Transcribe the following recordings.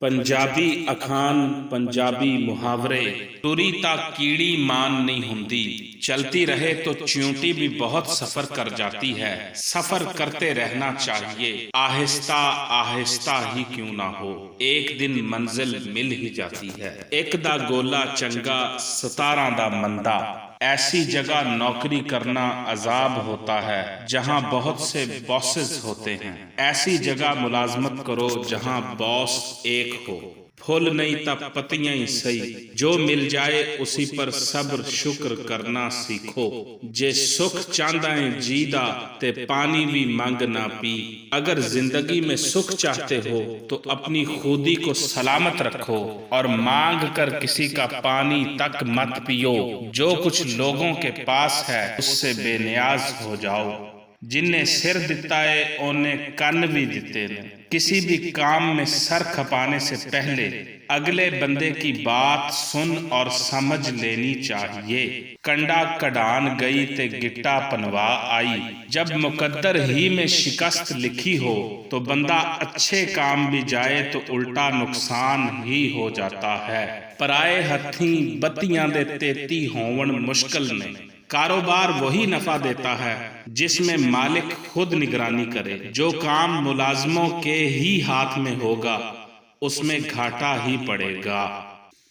ਪੰਜਾਬੀ ਅਖਾਣ ਪੰਜਾਬੀ ਮੁਹਾਵਰੇ ਤੁਰੀ ਤਾਂ ਕੀੜੀ मान नहीं होती, चलती रहे तो चींटी भी बहुत सफर कर जाती है। सफर करते रहना चाहिए, आहिस्ता आहिस्ता ही क्यों ना हो, एक दिन मंजिल मिल ही जाती है। एक दा गोला चंगा 17 दा मंदा, ऐसी जगह नौकरी करना अजाब होता है जहां बहुत से बॉसेस होते हैं। ऐसी जगह मुलाजमत करो जहां बॉस एक हो। फूल नहीं तब पत्तियां ही सही, जो मिल जाए उसी पर सब्र शुक्र करना सीखो। जे सुख चाहता है जीदा ते पानी भी मांग ना पी। अगर जिंदगी में सुख चाहते हो तो अपनी खुदी को सलामत रखो और मांग कर किसी का पानी तक मत पियो। जो कुछ लोगों के पास है उससे बेनियाज हो जाओ। जिन्हें सिर दिता है उन्हें कन्न भी दिते ने। किसी भी काम में सर खपाने से पहले अगले बंदे की बात सुन और समझ लेनी चाहिए। कंडा कढ़ान गई ते गिट्टा पनवा आई। जब मुकद्दर ही में शिकस्त लिखी हो तो बंदा अच्छे काम भी जाए तो उल्टा नुकसान ही हो जाता है। पराए हथी बत्तियां दे तेती होवन मुश्किल ने। कारोबार वही नफा देता है जिसमें मालिक खुद निगरानी करे। जो काम मुलाजमों के ही हाथ में होगा उसमें घाटा ही पड़ेगा।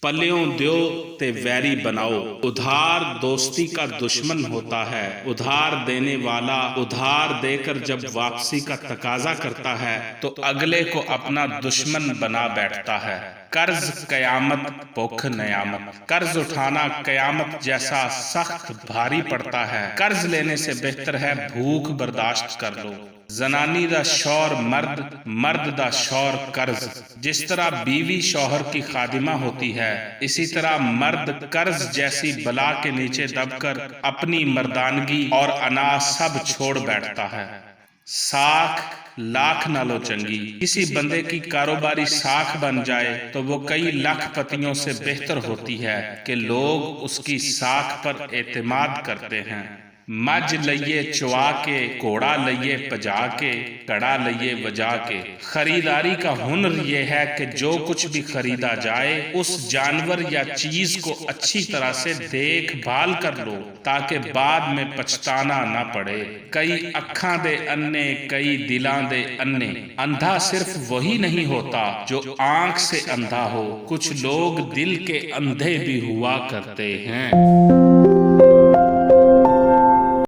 पल्यों दो ते वैरी बनाओ। उधार दोस्ती का दुश्मन होता है। उधार देने वाला उधार देकर जब वापसी का तकाजा करता है तो अगले को अपना दुश्मन बना बैठता है। कर्ज कयामत भूख नयामत। कर्ज उठाना कयामत जैसा सख्त भारी पड़ता है। कर्ज लेने से बेहतर है भूख बर्दाश्त कर लो। जनानी दा शौहर मर्द, मर्द दा शौहर कर्ज। जिस तरह बीवी शौहर की खादिमा होती है, इसी तरह मर्द कर्ज जैसी बला के नीचे दबकर अपनी मर्दानगी और अनाज सब छोड़ बैठता है। साख लाख नालों चंगी। किसी बंदे की कारोबारी साख बन जाए तो वो कई लाख पतियों से बेहतर होती है कि लोग उसकी साख पर एतमाद करते हैं। मज लइए चुआ के, घोड़ा लइए पजा के, कड़ा लइए वजा के। खरीदारी का हुनर ये है कि जो कुछ भी खरीदा जाए उस जानवर या चीज को अच्छी तरह से देखभाल कर लो ताकि बाद में पछताना ना पड़े। कई अखां दे अन्ने, कई दिलां दे अन्ने। अंधा सिर्फ वही नहीं होता जो आंख से अंधा हो, कुछ लोग दिल के अंधे भी हुआ करते हैं।